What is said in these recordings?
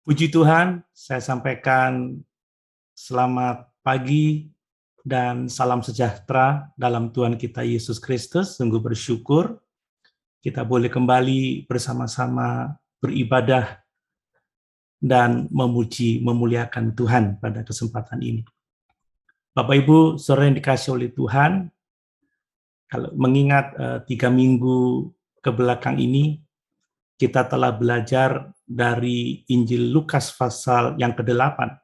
Puji Tuhan, saya sampaikan selamat pagi dan salam sejahtera dalam Tuhan kita Yesus Kristus. Sungguh bersyukur kita boleh kembali bersama-sama beribadah dan memuji, memuliakan Tuhan pada kesempatan ini. Bapak Ibu, saudara yang dikasihi oleh Tuhan, kalau mengingat 3 minggu ke belakang ini, kita telah belajar dari Injil Lukas pasal yang ke-8.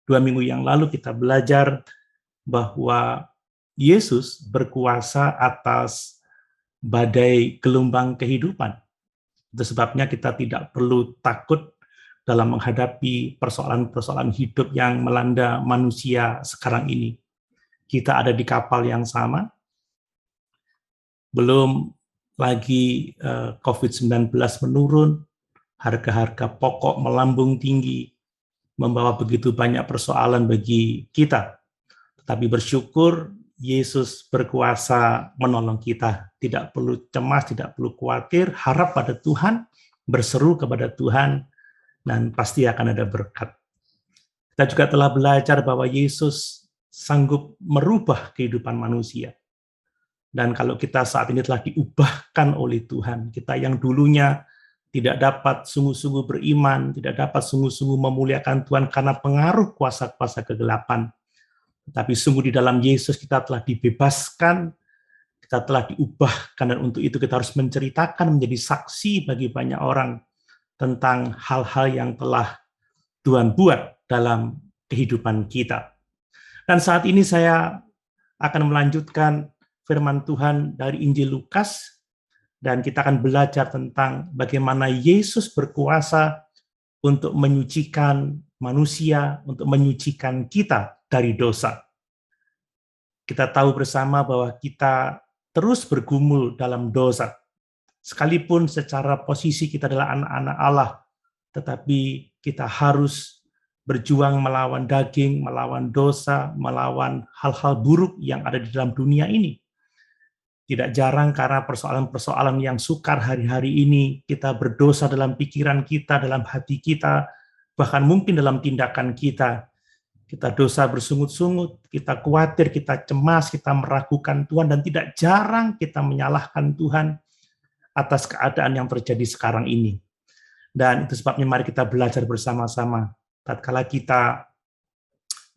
2 minggu yang lalu kita belajar bahwa Yesus berkuasa atas badai gelombang kehidupan. Itu sebabnya kita tidak perlu takut dalam menghadapi persoalan-persoalan hidup yang melanda manusia sekarang ini. Kita ada di kapal yang sama, belum lagi COVID-19 menurun, harga-harga pokok melambung tinggi, membawa begitu banyak persoalan bagi kita. Tetapi bersyukur Yesus berkuasa menolong kita. Tidak perlu cemas, tidak perlu khawatir, harap pada Tuhan, berseru kepada Tuhan, dan pasti akan ada berkat. Kita juga telah belajar bahwa Yesus sanggup merubah kehidupan manusia. Dan kalau kita saat ini telah diubahkan oleh Tuhan, kita yang dulunya tidak dapat sungguh-sungguh beriman, tidak dapat sungguh-sungguh memuliakan Tuhan karena pengaruh kuasa-kuasa kegelapan. Tapi sungguh di dalam Yesus kita telah dibebaskan, kita telah diubahkan, dan untuk itu kita harus menceritakan, menjadi saksi bagi banyak orang tentang hal-hal yang telah Tuhan buat dalam kehidupan kita. Dan saat ini saya akan melanjutkan firman Tuhan dari Injil Lukas, dan kita akan belajar tentang bagaimana Yesus berkuasa untuk menyucikan manusia, untuk menyucikan kita dari dosa. Kita tahu bersama bahwa kita terus bergumul dalam dosa. Sekalipun secara posisi kita adalah anak-anak Allah, tetapi kita harus berjuang melawan daging, melawan dosa, melawan hal-hal buruk yang ada di dalam dunia ini. Tidak jarang karena persoalan-persoalan yang sukar hari-hari ini, kita berdosa dalam pikiran kita, dalam hati kita, bahkan mungkin dalam tindakan kita. Kita dosa bersungut-sungut, kita khawatir, kita cemas, kita meragukan Tuhan, dan tidak jarang kita menyalahkan Tuhan atas keadaan yang terjadi sekarang ini. Dan itu sebabnya mari kita belajar bersama-sama. Tatkala kita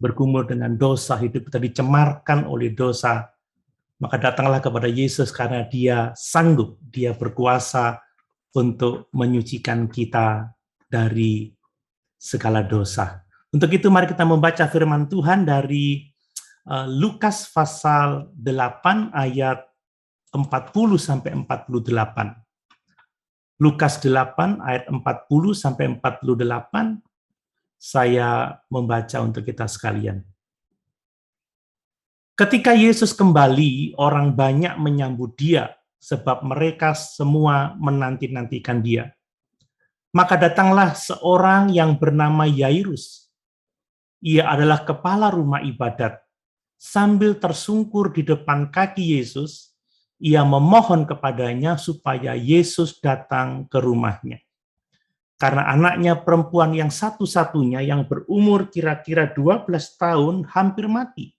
bergumul dengan dosa, hidup kita dicemarkan oleh dosa, maka datanglah kepada Yesus karena Dia sanggup, Dia berkuasa untuk menyucikan kita dari segala dosa. Untuk itu mari kita membaca firman Tuhan dari Lukas pasal 8 ayat 40 sampai 48. Lukas 8 ayat 40 sampai 48, saya membaca untuk kita sekalian. Ketika Yesus kembali, orang banyak menyambut Dia, sebab mereka semua menanti-nantikan Dia. Maka datanglah seorang yang bernama Yairus. Ia adalah kepala rumah ibadat. Sambil tersungkur di depan kaki Yesus, ia memohon kepadanya supaya Yesus datang ke rumahnya. Karena anaknya perempuan yang satu-satunya yang berumur kira-kira 12 tahun hampir mati.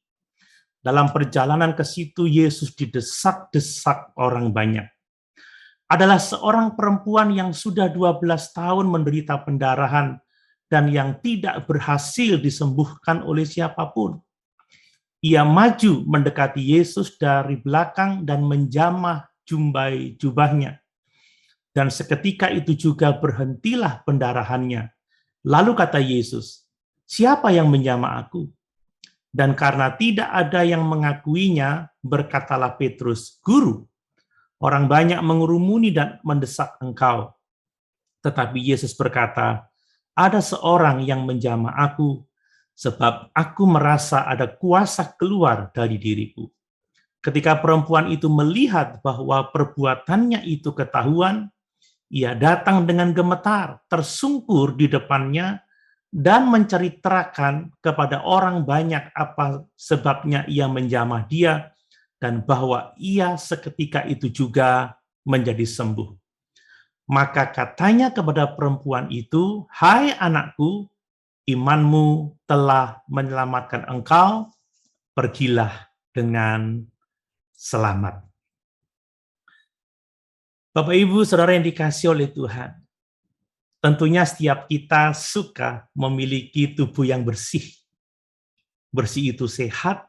Dalam perjalanan ke situ, Yesus didesak-desak orang banyak. Adalah seorang perempuan yang sudah 12 tahun menderita pendarahan dan yang tidak berhasil disembuhkan oleh siapapun. Ia maju mendekati Yesus dari belakang dan menjamah jumbai jubahnya. Dan seketika itu juga berhentilah pendarahannya. Lalu kata Yesus, "Siapa yang menjamah aku?" Dan karena tidak ada yang mengakuinya, berkatalah Petrus, "Guru, orang banyak mengurumuni dan mendesak engkau." Tetapi Yesus berkata, "Ada seorang yang menjamah aku, sebab aku merasa ada kuasa keluar dari diriku." Ketika perempuan itu melihat bahwa perbuatannya itu ketahuan, ia datang dengan gemetar, tersungkur di depannya, dan menceritakan kepada orang banyak apa sebabnya ia menjamah dia, dan bahwa ia seketika itu juga menjadi sembuh. Maka katanya kepada perempuan itu, "Hai anakku, imanmu telah menyelamatkan engkau, pergilah dengan selamat." Bapak Ibu Saudara yang dikasihi oleh Tuhan, tentunya setiap kita suka memiliki tubuh yang bersih. Bersih itu sehat,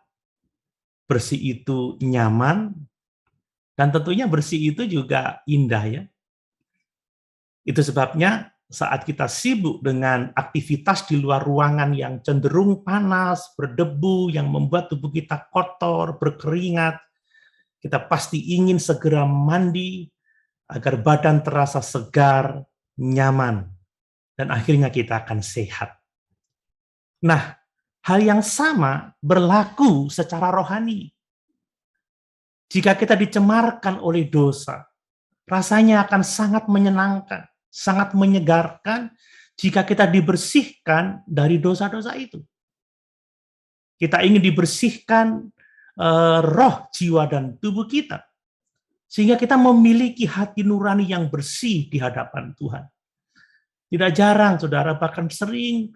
bersih itu nyaman, dan tentunya bersih itu juga indah ya. Itu sebabnya saat kita sibuk dengan aktivitas di luar ruangan yang cenderung panas, berdebu, yang membuat tubuh kita kotor, berkeringat, kita pasti ingin segera mandi agar badan terasa segar, nyaman, dan akhirnya kita akan sehat. Nah, hal yang sama berlaku secara rohani. Jika kita dicemarkan oleh dosa, rasanya akan sangat menyenangkan, sangat menyegarkan jika kita dibersihkan dari dosa-dosa itu. Kita ingin dibersihkan roh, jiwa, dan tubuh kita. Sehingga kita memiliki hati nurani yang bersih di hadapan Tuhan. Tidak jarang, saudara, bahkan sering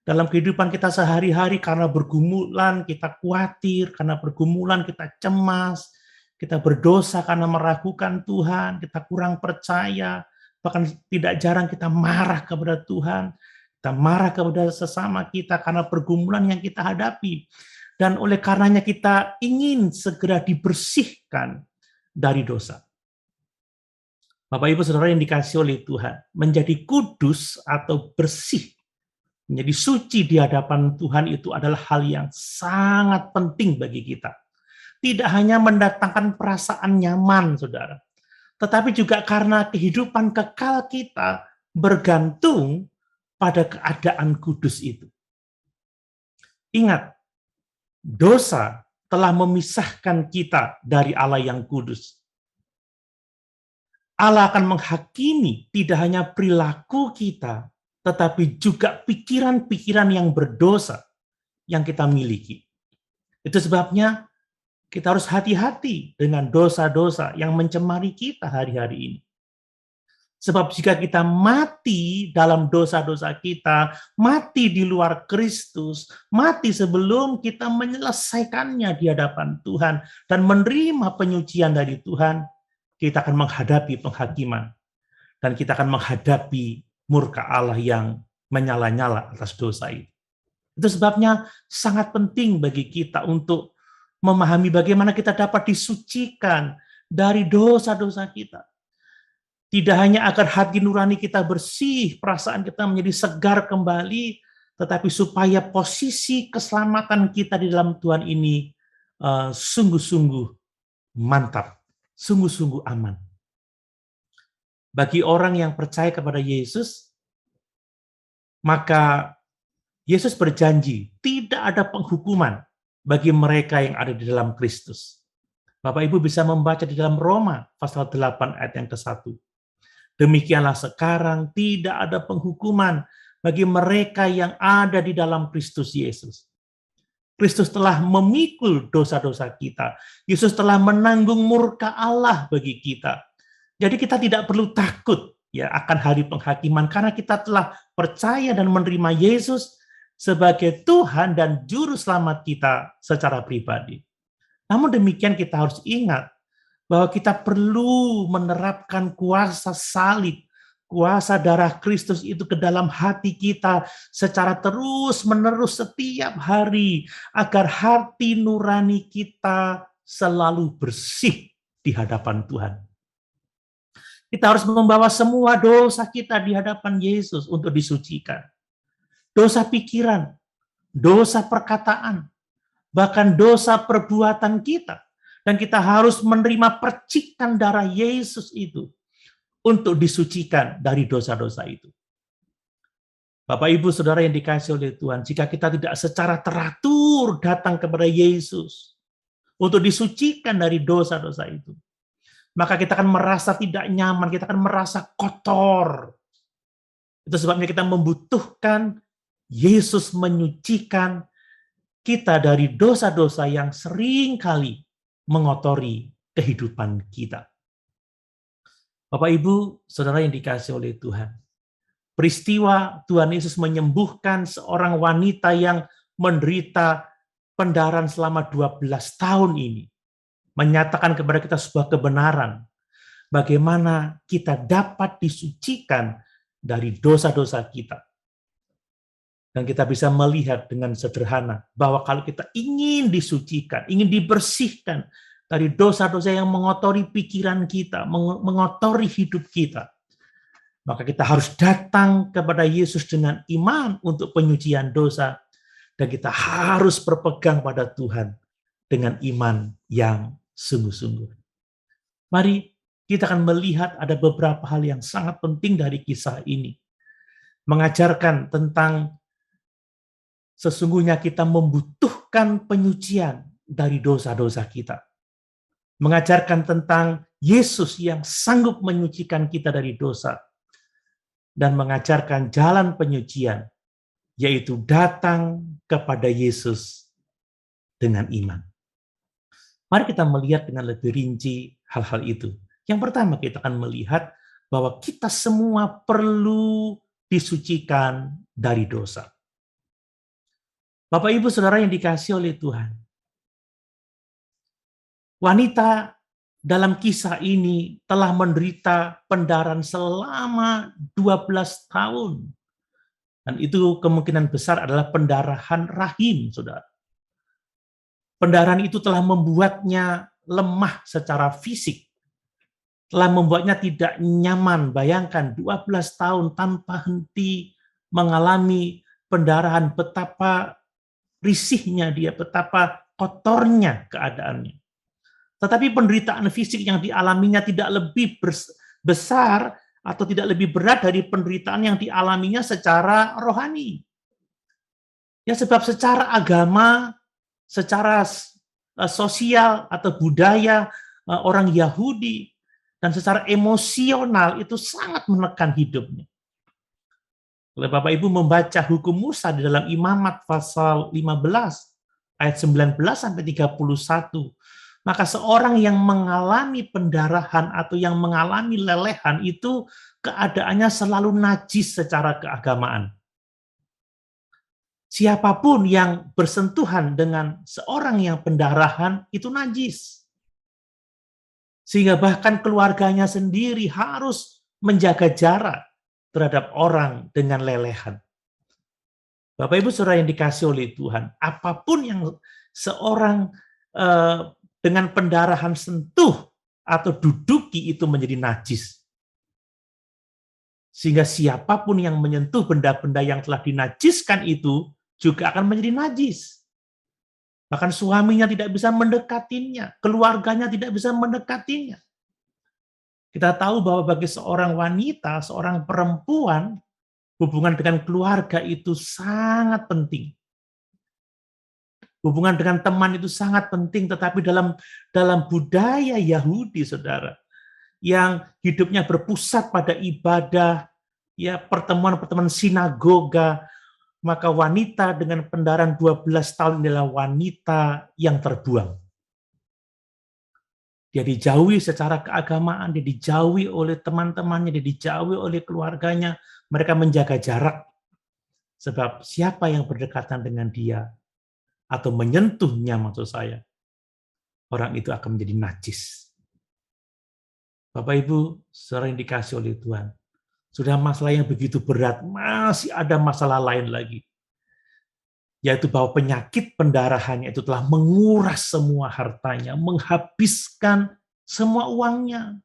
dalam kehidupan kita sehari-hari karena bergumulan kita khawatir, karena bergumulan kita cemas, kita berdosa karena meragukan Tuhan, kita kurang percaya, bahkan tidak jarang kita marah kepada Tuhan, kita marah kepada sesama kita karena pergumulan yang kita hadapi. Dan oleh karenanya kita ingin segera dibersihkan dari dosa. Bapak Ibu Saudara yang dikasihi oleh Tuhan, menjadi kudus atau bersih, menjadi suci di hadapan Tuhan itu adalah hal yang sangat penting bagi kita. Tidak hanya mendatangkan perasaan nyaman, saudara, tetapi juga karena kehidupan kekal kita bergantung pada keadaan kudus itu. Ingat, dosa telah memisahkan kita dari Allah yang kudus. Allah akan menghakimi tidak hanya perilaku kita, tetapi juga pikiran-pikiran yang berdosa yang kita miliki. Itu sebabnya kita harus hati-hati dengan dosa-dosa yang mencemari kita hari-hari ini. Sebab jika kita mati dalam dosa-dosa kita, mati di luar Kristus, mati sebelum kita menyelesaikannya di hadapan Tuhan dan menerima penyucian dari Tuhan, kita akan menghadapi penghakiman dan kita akan menghadapi murka Allah yang menyala-nyala atas dosa itu. Itu sebabnya sangat penting bagi kita untuk memahami bagaimana kita dapat disucikan dari dosa-dosa kita. Tidak hanya agar hati nurani kita bersih, perasaan kita menjadi segar kembali, tetapi supaya posisi keselamatan kita di dalam Tuhan ini sungguh-sungguh mantap, sungguh-sungguh aman. Bagi orang yang percaya kepada Yesus, maka Yesus berjanji tidak ada penghukuman bagi mereka yang ada di dalam Kristus. Bapak Ibu bisa membaca di dalam Roma pasal 8 ayat yang ke-1. Demikianlah sekarang tidak ada penghukuman bagi mereka yang ada di dalam Kristus Yesus. Kristus telah memikul dosa-dosa kita. Yesus telah menanggung murka Allah bagi kita. Jadi kita tidak perlu takut ya akan hari penghakiman karena kita telah percaya dan menerima Yesus sebagai Tuhan dan juru selamat kita secara pribadi. Namun demikian kita harus ingat bahwa kita perlu menerapkan kuasa salib, kuasa darah Kristus itu ke dalam hati kita secara terus-menerus setiap hari, agar hati nurani kita selalu bersih di hadapan Tuhan. Kita harus membawa semua dosa kita di hadapan Yesus untuk disucikan. Dosa pikiran, dosa perkataan, bahkan dosa perbuatan kita. Dan kita harus menerima percikan darah Yesus itu untuk disucikan dari dosa-dosa itu. Bapak, Ibu, Saudara yang dikasihi oleh Tuhan, jika kita tidak secara teratur datang kepada Yesus untuk disucikan dari dosa-dosa itu, maka kita akan merasa tidak nyaman, kita akan merasa kotor. Itu sebabnya kita membutuhkan Yesus menyucikan kita dari dosa-dosa yang sering kali mengotori kehidupan kita. Bapak Ibu, saudara yang dikasihi oleh Tuhan, peristiwa Tuhan Yesus menyembuhkan seorang wanita yang menderita pendarahan selama 12 tahun ini, menyatakan kepada kita sebuah kebenaran, bagaimana kita dapat disucikan dari dosa-dosa kita. Dan kita bisa melihat dengan sederhana bahwa kalau kita ingin disucikan, ingin dibersihkan dari dosa-dosa yang mengotori pikiran kita, mengotori hidup kita, maka kita harus datang kepada Yesus dengan iman untuk penyucian dosa, dan kita harus berpegang pada Tuhan dengan iman yang sungguh-sungguh. Mari kita akan melihat ada beberapa hal yang sangat penting dari kisah ini. Mengajarkan tentang sesungguhnya kita membutuhkan penyucian dari dosa-dosa kita. Mengajarkan tentang Yesus yang sanggup menyucikan kita dari dosa. Dan mengajarkan jalan penyucian, yaitu datang kepada Yesus dengan iman. Mari kita melihat dengan lebih rinci hal-hal itu. Yang pertama, kita akan melihat bahwa kita semua perlu disucikan dari dosa. Bapak, Ibu, Saudara yang dikasihi oleh Tuhan, wanita dalam kisah ini telah menderita pendarahan selama 12 tahun. Dan itu kemungkinan besar adalah pendarahan rahim, saudara. Pendarahan itu telah membuatnya lemah secara fisik, telah membuatnya tidak nyaman. Bayangkan 12 tahun tanpa henti mengalami pendarahan, betapa risihnya dia, betapa kotornya keadaannya. Tetapi penderitaan fisik yang dialaminya tidak lebih besar atau tidak lebih berat dari penderitaan yang dialaminya secara rohani. Ya, sebab secara agama, secara sosial atau budaya orang Yahudi, dan secara emosional itu sangat menekan hidupnya. Kalau Bapak Ibu membaca hukum Musa di dalam Imamat pasal 15 ayat 19 sampai 31, maka seorang yang mengalami pendarahan atau yang mengalami lelehan itu keadaannya selalu najis secara keagamaan. Siapapun yang bersentuhan dengan seorang yang pendarahan itu najis. Sehingga bahkan keluarganya sendiri harus menjaga jarak terhadap orang dengan lelehan. Bapak Ibu Saudara yang dikasihi oleh Tuhan, apapun yang seorang dengan pendarahan sentuh atau duduki itu menjadi najis. Sehingga siapapun yang menyentuh benda-benda yang telah dinajiskan itu juga akan menjadi najis. Bahkan suaminya tidak bisa mendekatinya, keluarganya tidak bisa mendekatinya. Kita tahu bahwa bagi seorang wanita, seorang perempuan, hubungan dengan keluarga itu sangat penting. Hubungan dengan teman itu sangat penting, tetapi dalam budaya Yahudi, saudara, yang hidupnya berpusat pada ibadah, ya pertemuan-pertemuan sinagoga, maka wanita dengan pendarahan 12 tahun adalah wanita yang terbuang. Dia dijauhi secara keagamaan, dia dijauhi oleh teman-temannya, dia dijauhi oleh keluarganya. Mereka menjaga jarak. Sebab siapa yang berdekatan dengan dia atau menyentuhnya, maksud saya, orang itu akan menjadi najis. Bapak Ibu, saudara yang dikasihi oleh Tuhan, sudah masalah yang begitu berat, masih ada masalah lain lagi. Yaitu bahwa penyakit pendarahannya itu telah menguras semua hartanya, menghabiskan semua uangnya.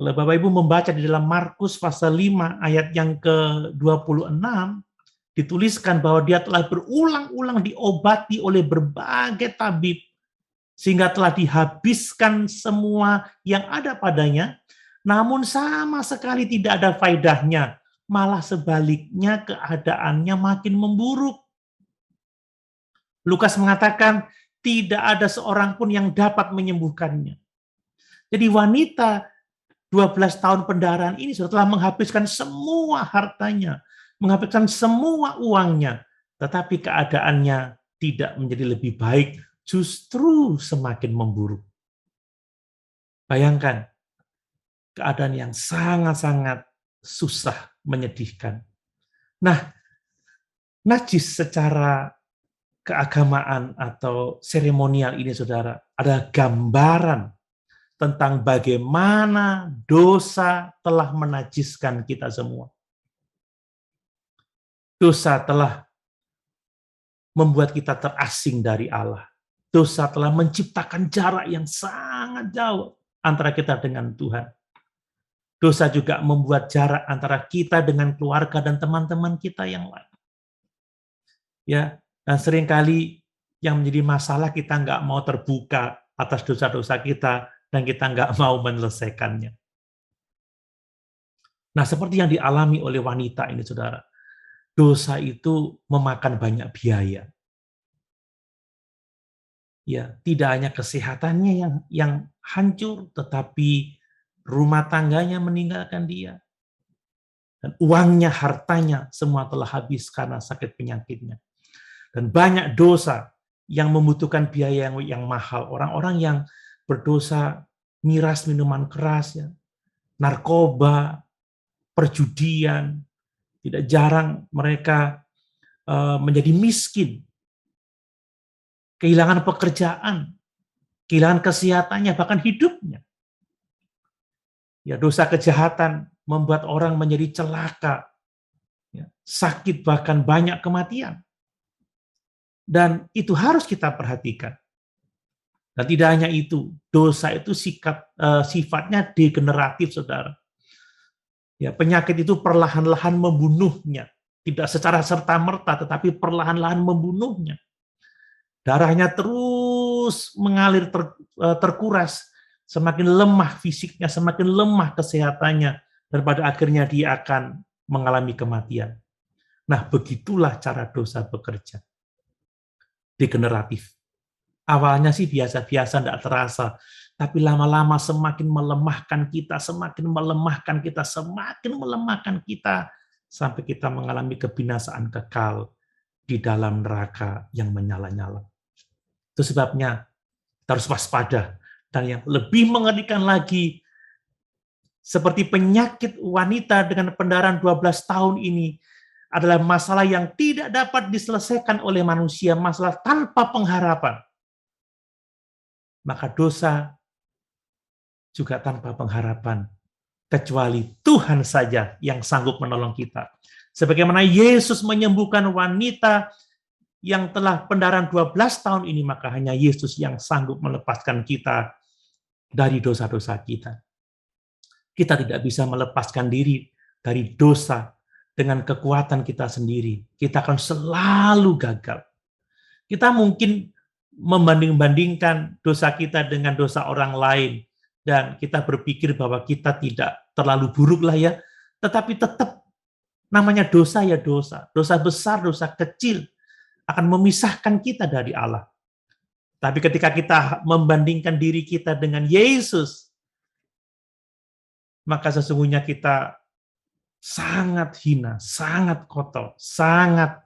Kalau Bapak Ibu membaca di dalam Markus pasal 5 ayat yang ke-26, dituliskan bahwa dia telah berulang-ulang diobati oleh berbagai tabib, sehingga telah dihabiskan semua yang ada padanya, namun sama sekali tidak ada faedahnya. Malah sebaliknya keadaannya makin memburuk. Lukas mengatakan tidak ada seorang pun yang dapat menyembuhkannya. Jadi wanita 12 tahun pendarahan ini setelah menghabiskan semua hartanya, menghabiskan semua uangnya, tetapi keadaannya tidak menjadi lebih baik, justru semakin memburuk. Bayangkan, keadaan yang sangat-sangat susah, menyedihkan. Nah, najis secara keagamaan atau seremonial ini, saudara, adalah gambaran tentang bagaimana dosa telah menajiskan kita semua. Dosa telah membuat kita terasing dari Allah. Dosa telah menciptakan jarak yang sangat jauh antara kita dengan Tuhan. Dosa juga membuat jarak antara kita dengan keluarga dan teman-teman kita yang lain. Ya, dan seringkali yang menjadi masalah kita nggak mau terbuka atas dosa-dosa kita dan kita nggak mau menyelesaikannya. Nah, seperti yang dialami oleh wanita ini, saudara, dosa itu memakan banyak biaya. Ya, tidak hanya kesehatannya yang hancur, tetapi rumah tangganya meninggalkan dia. Dan uangnya, hartanya, semua telah habis karena sakit penyakitnya. Dan banyak dosa yang membutuhkan biaya yang mahal. Orang-orang yang berdosa miras minuman keras, ya, narkoba, perjudian, tidak jarang mereka menjadi miskin, kehilangan pekerjaan, kehilangan kesehatannya, bahkan hidupnya. Ya, dosa kejahatan membuat orang menjadi celaka, ya, sakit, bahkan banyak kematian. Dan itu harus kita perhatikan. Dan tidak hanya itu, dosa itu sifatnya degeneratif, saudara. Ya, penyakit itu perlahan-lahan membunuhnya, tidak secara serta-merta, tetapi perlahan-lahan membunuhnya. Darahnya terus mengalir terkuras, semakin lemah fisiknya, semakin lemah kesehatannya, dan pada akhirnya dia akan mengalami kematian. Nah, begitulah cara dosa bekerja. Degeneratif. Awalnya sih biasa-biasa, tidak terasa, tapi lama-lama semakin melemahkan kita, semakin melemahkan kita, semakin melemahkan kita, sampai kita mengalami kebinasaan kekal di dalam neraka yang menyala-nyala. Itu sebabnya kita harus waspada. Dan yang lebih mengerikan lagi, seperti penyakit wanita dengan pendarahan 12 tahun ini, adalah masalah yang tidak dapat diselesaikan oleh manusia, masalah tanpa pengharapan. Maka dosa juga tanpa pengharapan, kecuali Tuhan saja yang sanggup menolong kita. Sebagaimana Yesus menyembuhkan wanita yang telah pendarahan 12 tahun ini, maka hanya Yesus yang sanggup melepaskan kita dari dosa-dosa kita. Kita tidak bisa melepaskan diri dari dosa dengan kekuatan kita sendiri. Kita akan selalu gagal. Kita mungkin membanding-bandingkan dosa kita dengan dosa orang lain, dan kita berpikir bahwa kita tidak terlalu buruk lah ya, tetapi tetap namanya dosa ya dosa. Dosa besar, dosa kecil akan memisahkan kita dari Allah. Tapi ketika kita membandingkan diri kita dengan Yesus, maka sesungguhnya kita sangat hina, sangat kotor, sangat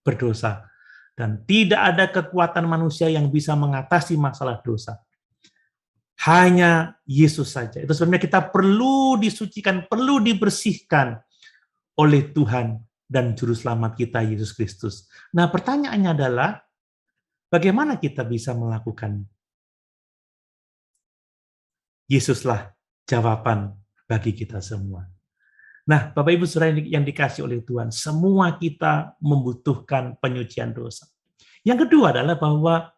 berdosa. Dan tidak ada kekuatan manusia yang bisa mengatasi masalah dosa. Hanya Yesus saja. Itu sebenarnya kita perlu disucikan, perlu dibersihkan oleh Tuhan dan Juru Selamat kita, Yesus Kristus. Nah, pertanyaannya adalah, bagaimana kita bisa melakukannya? Yesuslah jawaban bagi kita semua. Nah, Bapak Ibu Saudara yang dikasih oleh Tuhan, semua kita membutuhkan penyucian dosa. Yang kedua adalah bahwa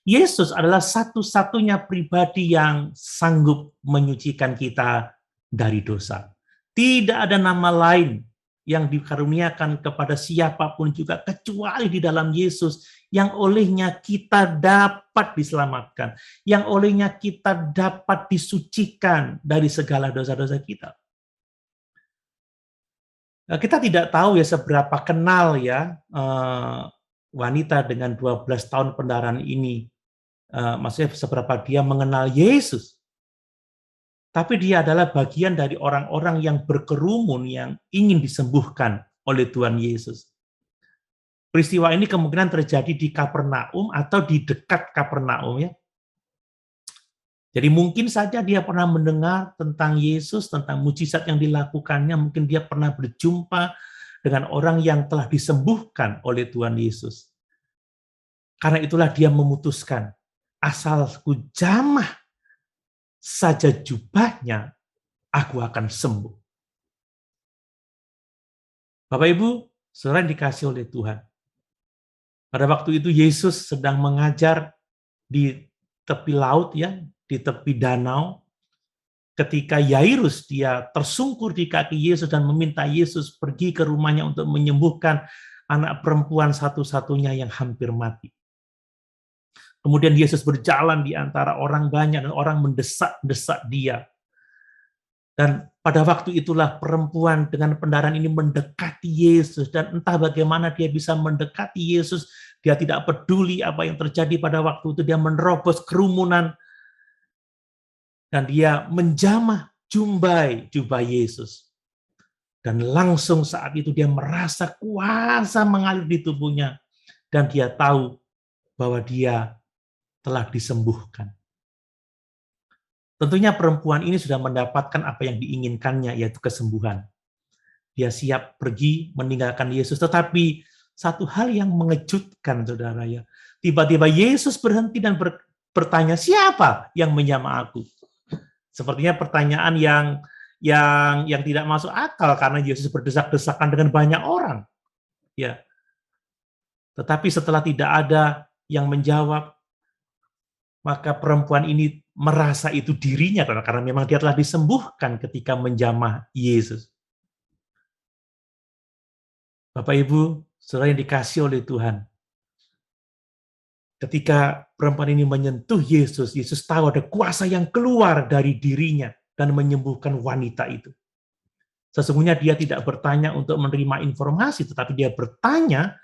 Yesus adalah satu-satunya pribadi yang sanggup menyucikan kita dari dosa. Tidak ada nama lain yang dikaruniakan kepada siapapun juga kecuali di dalam Yesus, yang olehnya kita dapat diselamatkan, yang olehnya kita dapat disucikan dari segala dosa-dosa kita. Kita tidak tahu ya seberapa kenal ya wanita dengan 12 tahun pendarahan ini, maksudnya seberapa dia mengenal Yesus. Tapi dia adalah bagian dari orang-orang yang berkerumun yang ingin disembuhkan oleh Tuhan Yesus. Peristiwa ini kemungkinan terjadi di Kapernaum atau di dekat Kapernaum ya. Jadi mungkin saja dia pernah mendengar tentang Yesus, tentang mujizat yang dilakukannya, mungkin dia pernah berjumpa dengan orang yang telah disembuhkan oleh Tuhan Yesus. Karena itulah dia memutuskan, asalku jamah saja jubahnya, aku akan sembuh. Bapak Ibu, saudara yang dikasih oleh Tuhan. Pada waktu itu Yesus sedang mengajar di tepi laut, ya, di tepi danau. Ketika Yairus dia tersungkur di kaki Yesus dan meminta Yesus pergi ke rumahnya untuk menyembuhkan anak perempuan satu-satunya yang hampir mati. Kemudian Yesus berjalan di antara orang banyak dan orang mendesak-desak dia. Dan pada waktu itulah perempuan dengan pendarahan ini mendekati Yesus, dan entah bagaimana dia bisa mendekati Yesus, dia tidak peduli apa yang terjadi pada waktu itu, dia menerobos kerumunan dan dia menjamah jubah Yesus. Dan langsung saat itu dia merasa kuasa mengalir di tubuhnya, dan dia tahu bahwa dia telah disembuhkan. Tentunya perempuan ini sudah mendapatkan apa yang diinginkannya, yaitu kesembuhan. Dia siap pergi meninggalkan Yesus, tetapi satu hal yang mengejutkan, saudara, ya. Tiba-tiba Yesus berhenti dan bertanya, siapa yang menjamah aku? Sepertinya pertanyaan yang tidak masuk akal karena Yesus berdesak-desakan dengan banyak orang. Ya. Tetapi setelah tidak ada yang menjawab, maka perempuan ini merasa itu dirinya, karena memang dia telah disembuhkan ketika menjamah Yesus. Bapak Ibu, saudara yang dikasih oleh Tuhan, ketika perempuan ini menyentuh Yesus, Yesus tahu ada kuasa yang keluar dari dirinya dan menyembuhkan wanita itu. Sesungguhnya dia tidak bertanya untuk menerima informasi, tetapi dia bertanya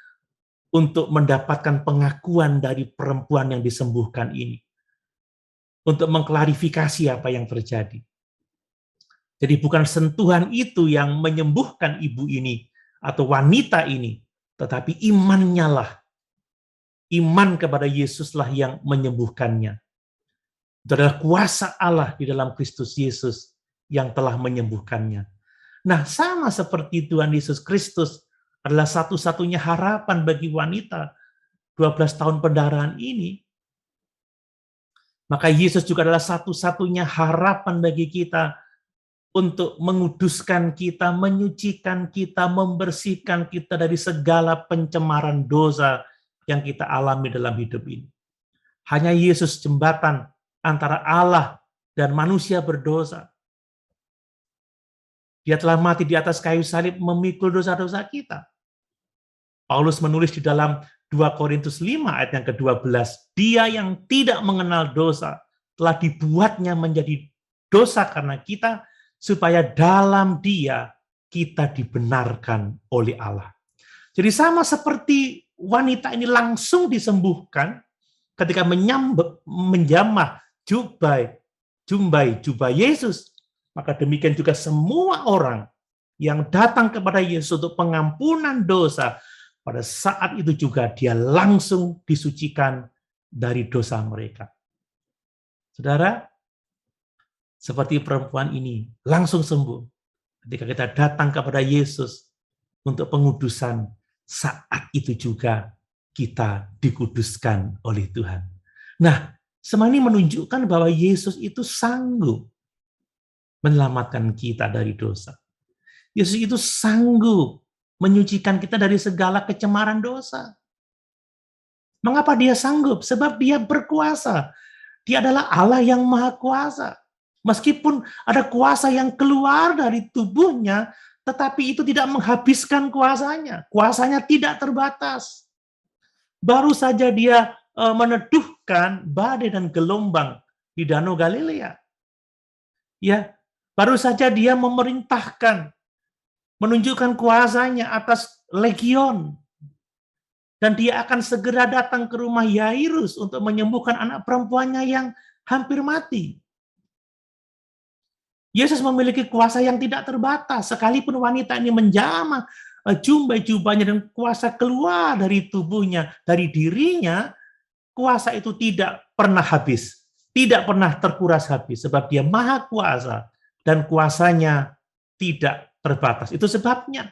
untuk mendapatkan pengakuan dari perempuan yang disembuhkan ini. Untuk mengklarifikasi apa yang terjadi. Jadi bukan sentuhan itu yang menyembuhkan ibu ini atau wanita ini, tetapi imannya lah. Iman kepada Yesuslah yang menyembuhkannya. Itu adalah kuasa Allah di dalam Kristus Yesus yang telah menyembuhkannya. Nah, sama seperti Tuhan Yesus Kristus adalah satu-satunya harapan bagi wanita 12 tahun pendarahan ini, maka Yesus juga adalah satu-satunya harapan bagi kita untuk menguduskan kita, menyucikan kita, membersihkan kita dari segala pencemaran dosa yang kita alami dalam hidup ini. Hanya Yesus jembatan antara Allah dan manusia berdosa. Dia telah mati di atas kayu salib memikul dosa-dosa kita. Paulus menulis di dalam 2 Korintus 5 ayat yang ke-12, dia yang tidak mengenal dosa telah dibuatnya menjadi dosa karena kita, supaya dalam dia kita dibenarkan oleh Allah. Jadi sama seperti wanita ini langsung disembuhkan ketika menjamah jubah Yesus, maka demikian juga semua orang yang datang kepada Yesus untuk pengampunan dosa, pada saat itu juga dia langsung disucikan dari dosa mereka. Saudara, seperti perempuan ini langsung sembuh ketika kita datang kepada Yesus untuk pengudusan, saat itu juga kita dikuduskan oleh Tuhan. Nah, semua ini menunjukkan bahwa Yesus itu sanggup menyelamatkan kita dari dosa. Yesus itu sanggup menyucikan kita dari segala kecemaran dosa. Mengapa dia sanggup? Sebab dia berkuasa. Dia adalah Allah yang maha kuasa. Meskipun ada kuasa yang keluar dari tubuhnya, tetapi itu tidak menghabiskan kuasanya. Kuasanya tidak terbatas. Baru saja dia meneduhkan badai dan gelombang di Danau Galilea. Ya, baru saja dia memerintahkan, menunjukkan kuasanya atas legion. Dan dia akan segera datang ke rumah Yairus untuk menyembuhkan anak perempuannya yang hampir mati. Yesus memiliki kuasa yang tidak terbatas. Sekalipun wanita ini menjamah jubahnya dan kuasa keluar dari tubuhnya, dari dirinya, kuasa itu tidak pernah habis. tidak pernah terkuras habis, sebab Dia Maha Kuasa dan kuasanya tidak terbatas. Itu sebabnya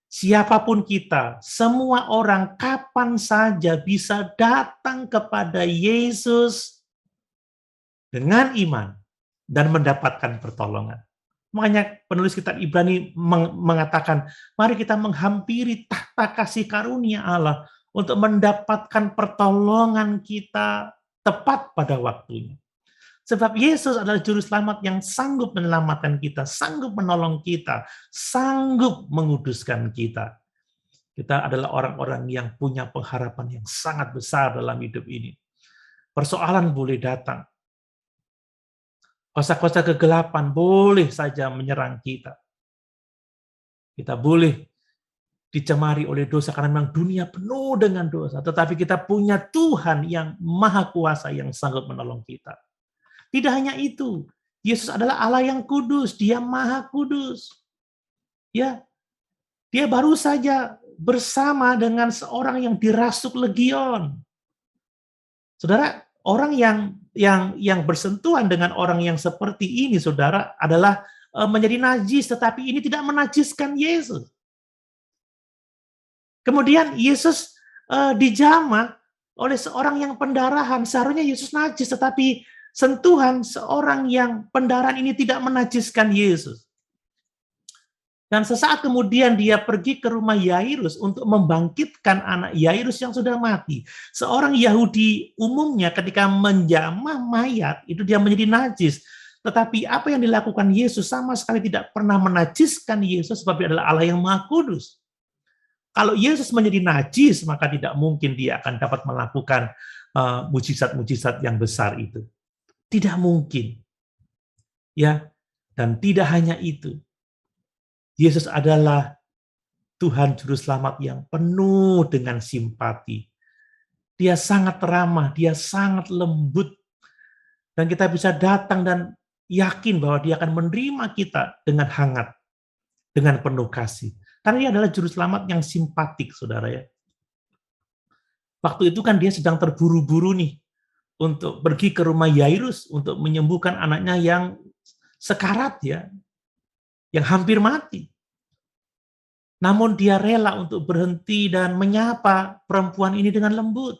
siapapun kita, semua orang kapan saja bisa datang kepada Yesus dengan iman dan mendapatkan pertolongan. Makanya penulis kitab Ibrani mengatakan, mari kita menghampiri tahta kasih karunia Allah untuk mendapatkan pertolongan kita tepat pada waktunya. Sebab Yesus adalah juru selamat yang sanggup menyelamatkan kita, sanggup menolong kita, sanggup menguduskan kita. Kita adalah orang-orang yang punya pengharapan yang sangat besar dalam hidup ini. Persoalan boleh datang. Kuasa-kuasa kegelapan boleh saja menyerang kita. Kita boleh dicemari oleh dosa karena memang dunia penuh dengan dosa. Tetapi kita punya Tuhan yang maha kuasa yang sanggup menolong kita. Tidak hanya itu, Yesus adalah Allah yang kudus, Dia Maha Kudus. Ya, Dia baru saja bersama dengan seorang yang dirasuk legion. Saudara, orang yang bersentuhan dengan orang yang seperti ini, saudara, adalah menjadi najis, tetapi ini tidak menajiskan Yesus. Kemudian Yesus dijamah oleh seorang yang pendarahan. Seharusnya Yesus najis, tetapi sentuhan seorang yang pendarahan ini tidak menajiskan Yesus. Dan sesaat kemudian dia pergi ke rumah Yairus untuk membangkitkan anak Yairus yang sudah mati. Seorang Yahudi umumnya ketika menjamah mayat, itu dia menjadi najis. Tetapi apa yang dilakukan Yesus sama sekali tidak pernah menajiskan Yesus, sebab dia adalah Allah yang Maha Kudus. Kalau Yesus menjadi najis, maka tidak mungkin dia akan dapat melakukan mujizat-mujizat yang besar itu. Tidak mungkin. Ya, dan tidak hanya itu. Yesus adalah Tuhan Juru Selamat yang penuh dengan simpati. Dia sangat ramah, dia sangat lembut. Dan kita bisa datang dan yakin bahwa dia akan menerima kita dengan hangat, dengan penuh kasih. Karena dia adalah Juru Selamat yang simpatik, saudara ya. Waktu itu kan dia sedang terburu-buru nih, untuk pergi ke rumah Yairus untuk menyembuhkan anaknya yang sekarat ya, yang hampir mati. Namun dia rela untuk berhenti dan menyapa perempuan ini dengan lembut.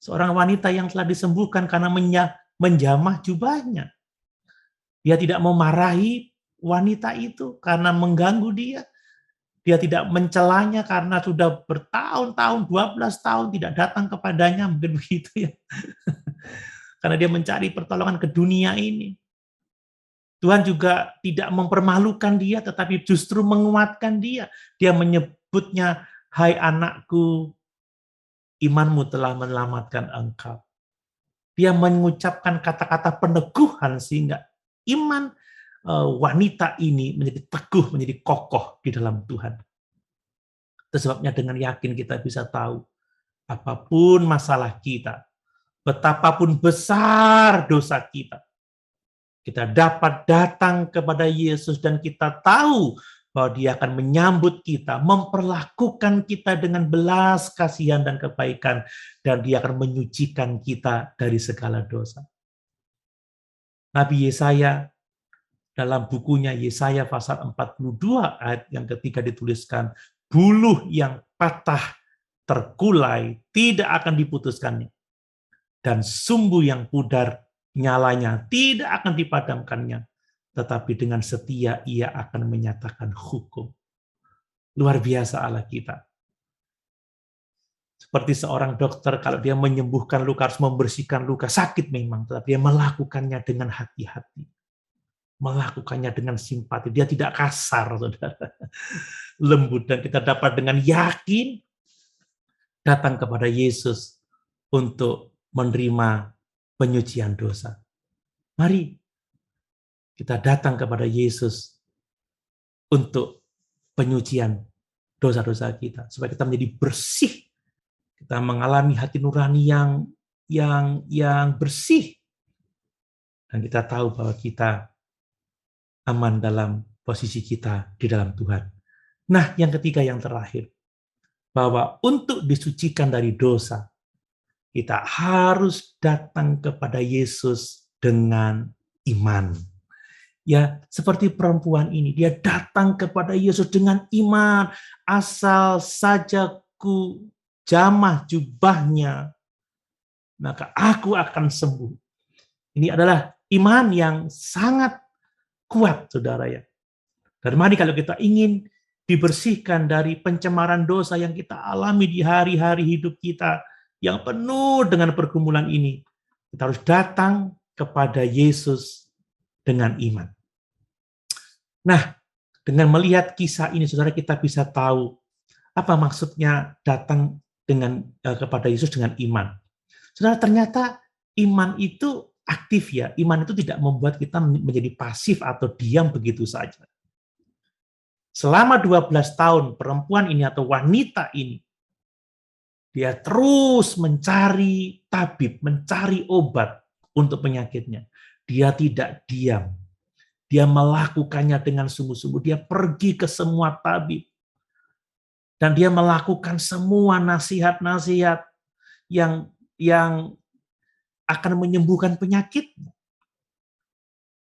Seorang wanita yang telah disembuhkan karena menjamah jubahnya. Dia tidak memarahi wanita itu karena mengganggu dia. Dia tidak mencelanya karena sudah bertahun-tahun, 12 tahun tidak datang kepadanya, mungkin begitu ya. Karena dia mencari pertolongan ke dunia ini. Tuhan juga tidak mempermalukan dia, tetapi justru menguatkan dia. Dia menyebutnya, hai anakku, imanmu telah menyelamatkan engkau. Dia mengucapkan kata-kata peneguhan sehingga iman wanita ini menjadi teguh, menjadi kokoh di dalam Tuhan. Itu sebabnya dengan yakin kita bisa tahu, apapun masalah kita, betapapun besar dosa kita dapat datang kepada Yesus dan kita tahu bahwa Dia akan menyambut kita, memperlakukan kita dengan belas kasihan dan kebaikan, dan Dia akan menyucikan kita dari segala dosa. Nabi Yesaya dalam bukunya Yesaya pasal 42 ayat yang ketiga dituliskan, buluh yang patah terkulai tidak akan diputuskannya, dan sumbu yang pudar nyalanya tidak akan dipadamkannya, tetapi dengan setia ia akan menyatakan hukum. Luar biasa Allah kita. Seperti seorang dokter, kalau dia menyembuhkan luka, harus membersihkan luka, sakit memang, tetapi dia melakukannya dengan hati-hati. Melakukannya dengan simpati. Dia tidak kasar, saudara. Lembut, dan kita dapat dengan yakin datang kepada Yesus untuk menerima penyucian dosa. Mari kita datang kepada Yesus untuk penyucian dosa-dosa kita, supaya kita menjadi bersih. Kita mengalami hati nurani yang bersih, dan kita tahu bahwa kita aman dalam posisi kita di dalam Tuhan. Nah, yang ketiga, yang terakhir, bahwa untuk disucikan dari dosa, Kita harus datang kepada Yesus dengan iman. Ya, seperti perempuan ini, dia datang kepada Yesus dengan iman. Asal saja ku jamah jubahnya, maka aku akan sembuh. Ini adalah iman yang sangat kuat, saudara ya. Dan mari kalau kita ingin dibersihkan dari pencemaran dosa yang kita alami di hari-hari hidup kita, yang penuh dengan pergumulan ini, kita harus datang kepada Yesus dengan iman. Nah, dengan melihat kisah ini, saudara, kita bisa tahu apa maksudnya datang kepada Yesus dengan iman. Saudara, ternyata iman itu aktif ya. Iman itu tidak membuat kita menjadi pasif atau diam begitu saja. Selama 12 tahun, perempuan ini atau wanita ini, dia terus mencari tabib, mencari obat untuk penyakitnya. Dia tidak diam. Dia melakukannya dengan sungguh-sungguh. Dia pergi ke semua tabib. Dan dia melakukan semua nasihat-nasihat yang akan menyembuhkan penyakitnya.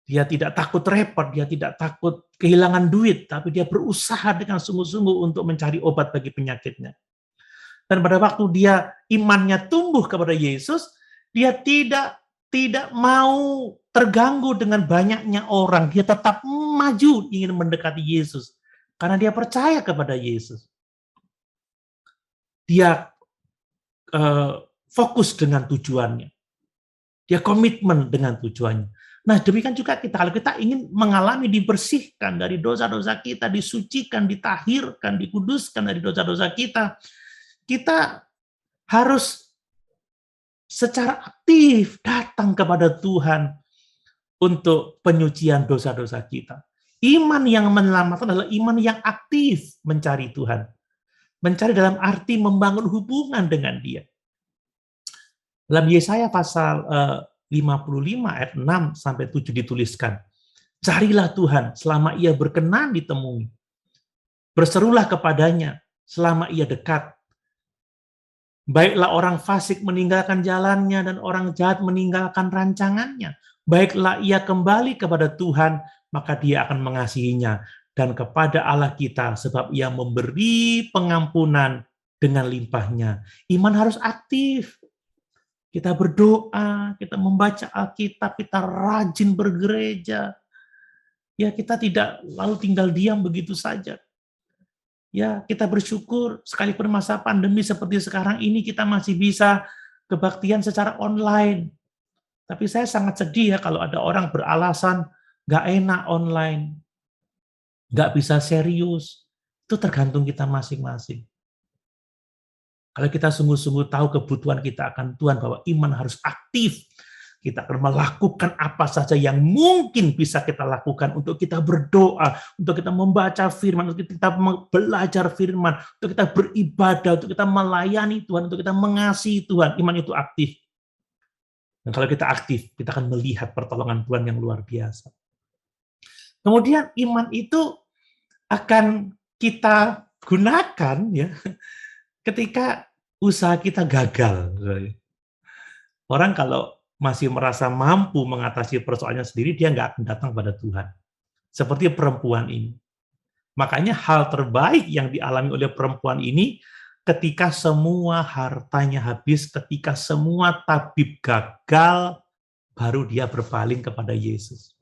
Dia tidak takut repot, dia tidak takut kehilangan duit, tapi dia berusaha dengan sungguh-sungguh untuk mencari obat bagi penyakitnya. Dan pada waktu dia imannya tumbuh kepada Yesus, dia tidak mau terganggu dengan banyaknya orang. Dia tetap maju ingin mendekati Yesus karena dia percaya kepada Yesus. Dia fokus dengan tujuannya. Dia komitmen dengan tujuannya. Nah, demikian juga kita, kalau kita ingin mengalami dibersihkan dari dosa-dosa kita, disucikan, ditahirkan, dikuduskan dari dosa-dosa kita, kita harus secara aktif datang kepada Tuhan untuk penyucian dosa-dosa kita. Iman yang menyelamatkan adalah iman yang aktif mencari Tuhan. Mencari dalam arti membangun hubungan dengan Dia. Dalam Yesaya pasal 55 ayat 6 sampai 7 dituliskan, carilah Tuhan selama Ia berkenan ditemui. Berserulah kepadanya selama Ia dekat. Baiklah orang fasik meninggalkan jalannya dan orang jahat meninggalkan rancangannya. Baiklah ia kembali kepada Tuhan, maka Dia akan mengasihinya, dan kepada Allah kita, sebab Ia memberi pengampunan dengan limpahnya. Iman harus aktif. Kita berdoa, kita membaca Alkitab, kita rajin bergereja. Ya, kita tidak lalu tinggal diam begitu saja. Ya, kita bersyukur sekalipun masa pandemi seperti sekarang ini kita masih bisa kebaktian secara online. Tapi saya sangat sedih ya kalau ada orang beralasan nggak enak online, nggak bisa serius. Itu tergantung kita masing-masing. Kalau kita sungguh-sungguh tahu kebutuhan kita akan Tuhan, bahwa iman harus aktif, kita akan melakukan apa saja yang mungkin bisa kita lakukan untuk kita berdoa, untuk kita membaca firman, untuk kita belajar firman, untuk kita beribadah, untuk kita melayani Tuhan, untuk kita mengasihi Tuhan. Iman itu aktif. Dan kalau kita aktif, kita akan melihat pertolongan Tuhan yang luar biasa. Kemudian iman itu akan kita gunakan ya ketika usaha kita gagal. Orang kalau masih merasa mampu mengatasi persoalannya sendiri, dia nggak akan datang pada Tuhan. Seperti perempuan ini. Makanya hal terbaik yang dialami oleh perempuan ini, ketika semua hartanya habis, ketika semua tabib gagal, baru dia berpaling kepada Yesus.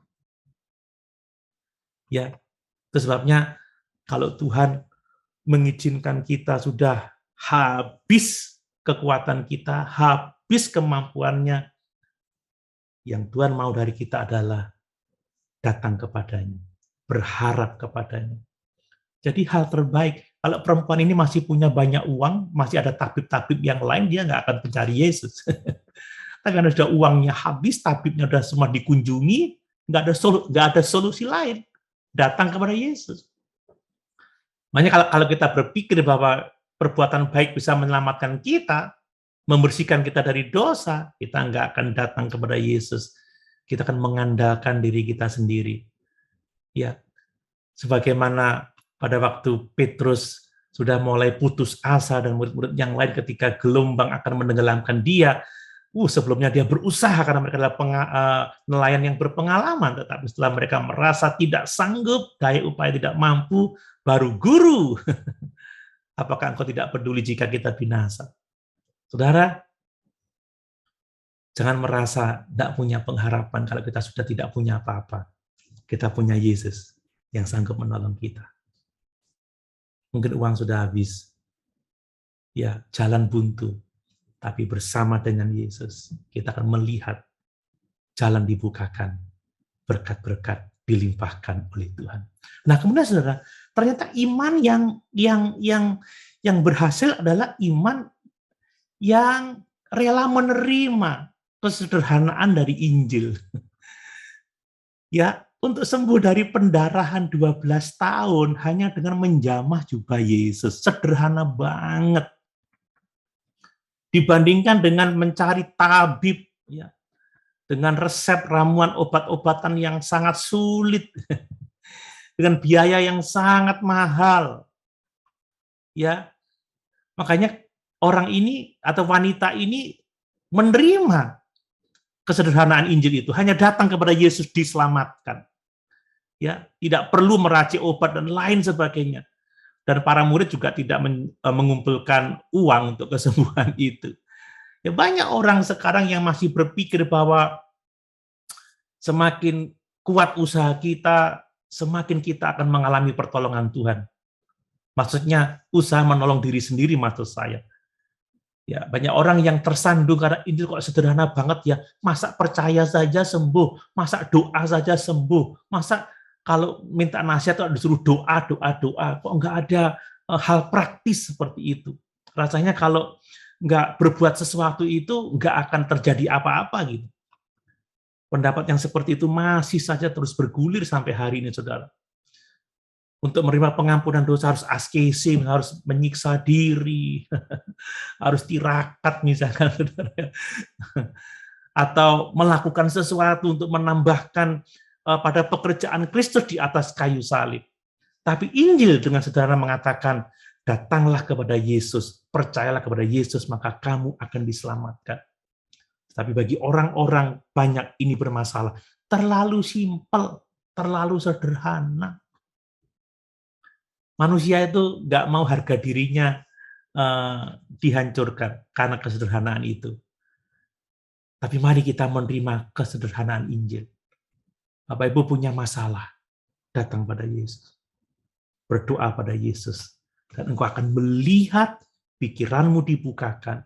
Ya, itu sebabnya kalau Tuhan mengizinkan kita sudah habis kekuatan kita, habis kemampuannya, yang Tuhan mau dari kita adalah datang kepadanya, berharap kepadanya. Jadi hal terbaik, kalau perempuan ini masih punya banyak uang, masih ada tabib-tabib yang lain, dia nggak akan mencari Yesus. Tapi karena sudah uangnya habis, tabibnya sudah semua dikunjungi, nggak ada solusi lain, datang kepada Yesus. Makanya kalau kita berpikir bahwa perbuatan baik bisa menyelamatkan kita, membersihkan kita dari dosa, kita nggak akan datang kepada Yesus. Kita akan mengandalkan diri kita sendiri. Ya, sebagaimana pada waktu Petrus sudah mulai putus asa, dan murid-murid yang lain ketika gelombang akan menenggelamkan dia, sebelumnya dia berusaha karena mereka adalah nelayan yang berpengalaman, tetapi setelah mereka merasa tidak sanggup, daya upaya tidak mampu, baru guru. Apakah engkau tidak peduli jika kita binasa? Saudara, jangan merasa tidak punya pengharapan kalau kita sudah tidak punya apa-apa. Kita punya Yesus yang sanggup menolong kita. Mungkin uang sudah habis, ya jalan buntu, tapi bersama dengan Yesus kita akan melihat jalan dibukakan, berkat-berkat dilimpahkan oleh Tuhan. Nah, kemudian saudara, ternyata iman yang berhasil adalah iman yang rela menerima kesederhanaan dari Injil. Ya, untuk sembuh dari pendarahan 12 tahun hanya dengan menjamah jubah Yesus. Sederhana banget. Dibandingkan dengan mencari tabib, ya, dengan resep ramuan obat-obatan yang sangat sulit, dengan biaya yang sangat mahal. Ya, makanya orang ini atau wanita ini menerima kesederhanaan Injil itu, hanya datang kepada Yesus diselamatkan. Ya, tidak perlu meracik obat dan lain sebagainya. Dan para murid juga tidak mengumpulkan uang untuk kesembuhan itu. Ya, banyak orang sekarang yang masih berpikir bahwa semakin kuat usaha kita, semakin kita akan mengalami pertolongan Tuhan. Maksudnya usaha menolong diri sendiri, maksud saya. Ya, banyak orang yang tersandung karena Injil kok sederhana banget ya. Masa percaya saja sembuh, masa doa saja sembuh, masa kalau minta nasihat itu disuruh doa. Kok nggak ada hal praktis seperti itu. Rasanya kalau nggak berbuat sesuatu itu nggak akan terjadi apa-apa gitu. Pendapat yang seperti itu masih saja terus bergulir sampai hari ini, saudara. Untuk menerima pengampunan dosa harus askesis, harus menyiksa diri, harus tirakat misalkan, saudara. Atau melakukan sesuatu untuk menambahkan pada pekerjaan Kristus di atas kayu salib. Tapi Injil dengan sederhana mengatakan, datanglah kepada Yesus, percayalah kepada Yesus, maka kamu akan diselamatkan. Tapi bagi orang-orang banyak ini bermasalah. Terlalu simpel, terlalu sederhana. Manusia itu nggak mau harga dirinya dihancurkan karena kesederhanaan itu. Tapi mari kita menerima kesederhanaan Injil. Bapak Ibu punya masalah, datang pada Yesus. Berdoa pada Yesus. Dan engkau akan melihat pikiranmu dibukakan,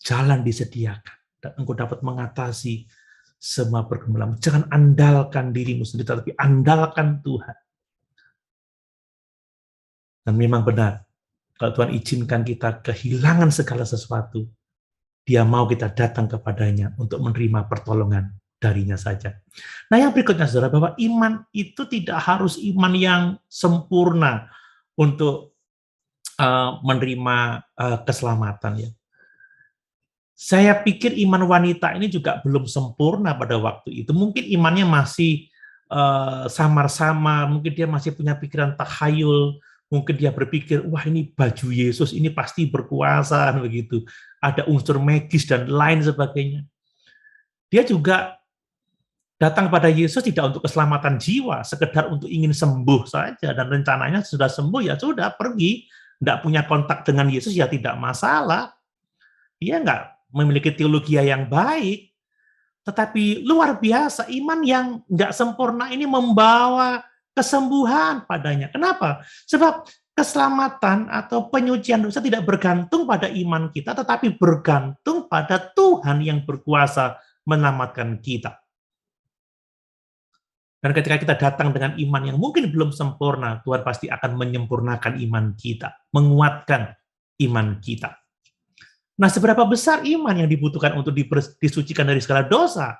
jalan disediakan, dan engkau dapat mengatasi semua pergumulan. Jangan andalkan dirimu sendiri, tapi andalkan Tuhan. Dan memang benar, kalau Tuhan izinkan kita kehilangan segala sesuatu, Dia mau kita datang kepadanya untuk menerima pertolongan darinya saja. Nah, yang berikutnya, saudara, bahwa iman itu tidak harus iman yang sempurna untuk menerima keselamatan. Ya. Saya pikir iman wanita ini juga belum sempurna pada waktu itu. Mungkin imannya masih samar-samar, mungkin dia masih punya pikiran takhayul, mungkin dia berpikir, wah ini baju Yesus ini pasti berkuasa, begitu. Ada unsur magis dan lain sebagainya. Dia juga datang pada Yesus tidak untuk keselamatan jiwa, sekedar untuk ingin sembuh saja, dan rencananya sudah sembuh, ya sudah, pergi. Tidak punya kontak dengan Yesus, ya tidak masalah. Dia nggak memiliki teologi yang baik, tetapi luar biasa, iman yang nggak sempurna ini membawa kesembuhan padanya. Kenapa? Sebab keselamatan atau penyucian dosa tidak bergantung pada iman kita, tetapi bergantung pada Tuhan yang berkuasa menyelamatkan kita. Dan ketika kita datang dengan iman yang mungkin belum sempurna, Tuhan pasti akan menyempurnakan iman kita, menguatkan iman kita. Nah, seberapa besar iman yang dibutuhkan untuk disucikan dari segala dosa?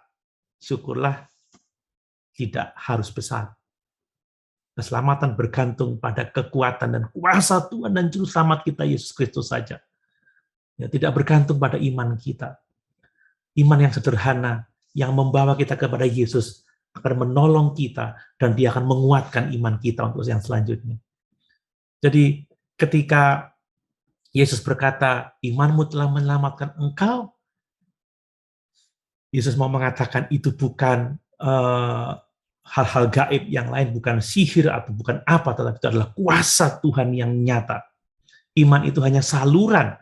Syukurlah, tidak harus besar. Keselamatan bergantung pada kekuatan dan kuasa Tuhan dan Juru Selamat kita, Yesus Kristus saja. Ya, tidak bergantung pada iman kita. Iman yang sederhana, yang membawa kita kepada Yesus, akan menolong kita, dan Dia akan menguatkan iman kita untuk yang selanjutnya. Jadi, ketika Yesus berkata, imanmu telah menyelamatkan engkau, Yesus mau mengatakan itu bukan hal-hal gaib yang lain, bukan sihir atau bukan apa, tetapi itu adalah kuasa Tuhan yang nyata. Iman itu hanya saluran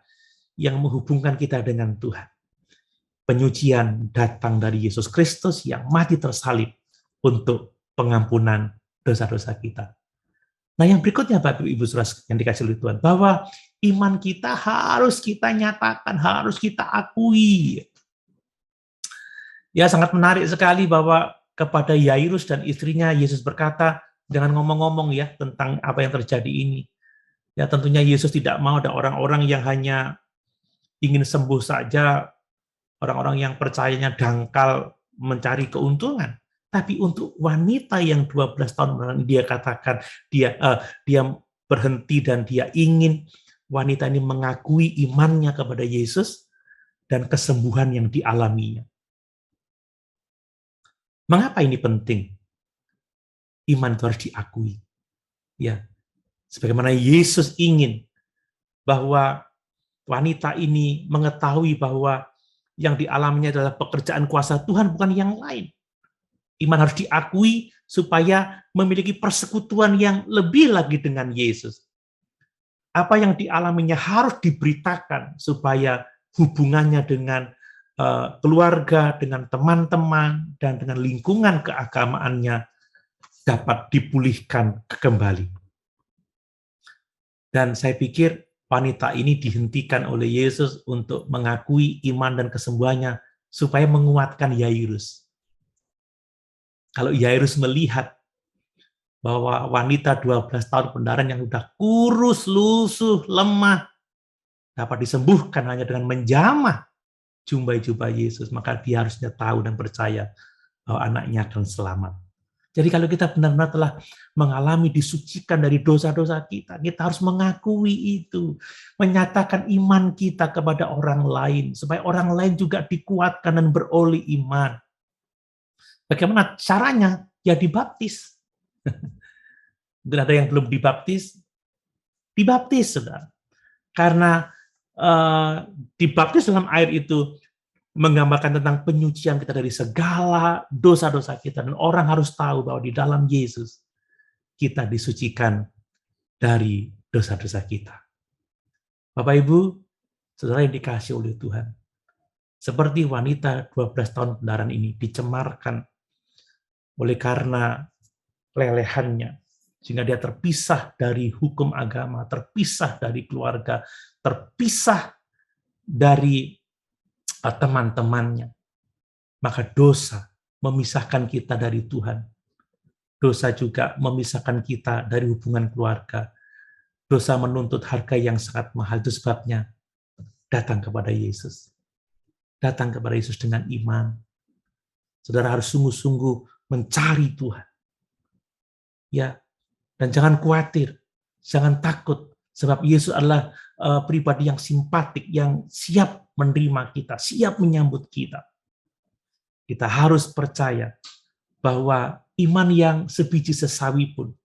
yang menghubungkan kita dengan Tuhan. Penyucian datang dari Yesus Kristus yang mati tersalib untuk pengampunan dosa-dosa kita. Nah, yang berikutnya Bapak Ibu Saudara yang dikasih oleh Tuhan, bahwa iman kita harus kita nyatakan, harus kita akui. Ya, sangat menarik sekali bahwa kepada Yairus dan istrinya Yesus berkata, jangan ngomong-ngomong ya tentang apa yang terjadi ini. Ya, tentunya Yesus tidak mau ada orang-orang yang hanya ingin sembuh saja, orang-orang yang percayanya dangkal mencari keuntungan. Tapi untuk wanita yang 12 tahun dia katakan, dia berhenti dan dia ingin wanita ini mengakui imannya kepada Yesus dan kesembuhan yang dialaminya. Mengapa ini penting? Iman itu harus diakui. Ya, sebagaimana Yesus ingin bahwa wanita ini mengetahui bahwa yang dialaminya adalah pekerjaan kuasa Tuhan, bukan yang lain. Iman harus diakui supaya memiliki persekutuan yang lebih lagi dengan Yesus. Apa yang dialaminya harus diberitakan supaya hubungannya dengan keluarga, dengan teman-teman, dan dengan lingkungan keagamaannya dapat dipulihkan kembali. Dan saya pikir wanita ini dihentikan oleh Yesus untuk mengakui iman dan kesembuhannya supaya menguatkan Yairus. Kalau Yairus melihat bahwa wanita 12 tahun pendarahan yang sudah kurus, lusuh, lemah, dapat disembuhkan hanya dengan menjamah jubah Yesus, maka dia harusnya tahu dan percaya bahwa anaknya akan selamat. Jadi kalau kita benar-benar telah mengalami disucikan dari dosa-dosa kita, kita harus mengakui itu, menyatakan iman kita kepada orang lain, supaya orang lain juga dikuatkan dan beroleh iman. Bagaimana caranya? Ya dibaptis. Mungkin ada yang belum dibaptis, saudara. Karena dibaptis dalam air itu menggambarkan tentang penyucian kita dari segala dosa-dosa kita. Dan orang harus tahu bahwa di dalam Yesus kita disucikan dari dosa-dosa kita. Bapak Ibu, saudara yang dikasihi oleh Tuhan, seperti wanita 12 tahun pendarahan ini dicemarkan oleh karena lelehannya, sehingga dia terpisah dari hukum agama, terpisah dari keluarga, terpisah dari teman-temannya. Maka dosa memisahkan kita dari Tuhan. Dosa juga memisahkan kita dari hubungan keluarga. Dosa menuntut harga yang sangat mahal. Itu sebabnya datang kepada Yesus. Datang kepada Yesus dengan iman. Saudara harus sungguh-sungguh mencari Tuhan. Ya, dan jangan khawatir, jangan takut, sebab Yesus adalah pribadi yang simpatik, yang siap menerima kita, siap menyambut kita. Kita harus percaya bahwa iman yang sebiji sesawi pun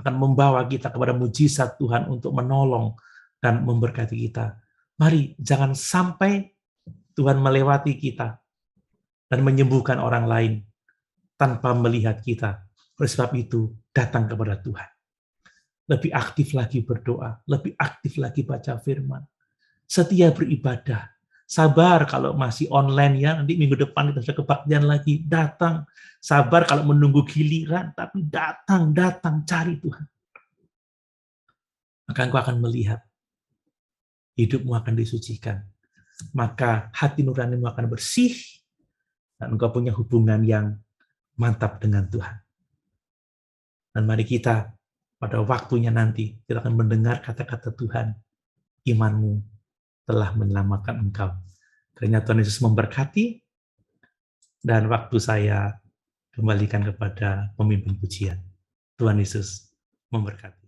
akan membawa kita kepada mujizat Tuhan untuk menolong dan memberkati kita. Mari, jangan sampai Tuhan melewati kita dan menyembuhkan orang lain tanpa melihat kita. Oleh sebab itu, datang kepada Tuhan. Lebih aktif lagi berdoa, lebih aktif lagi baca firman. Setia beribadah. Sabar kalau masih online ya, nanti minggu depan kita sudah kebaktian lagi. Datang. Sabar kalau menunggu giliran, tapi datang, cari Tuhan. Maka engkau akan melihat hidupmu akan disucikan. Maka hati nuranimu akan bersih, dan engkau punya hubungan yang mantap dengan Tuhan. Dan mari kita pada waktunya nanti kita akan mendengar kata-kata Tuhan, imanmu telah menyelamatkan engkau. Kiranya Tuhan Yesus memberkati, dan waktu saya kembalikan kepada pemimpin pujian. Tuhan Yesus memberkati.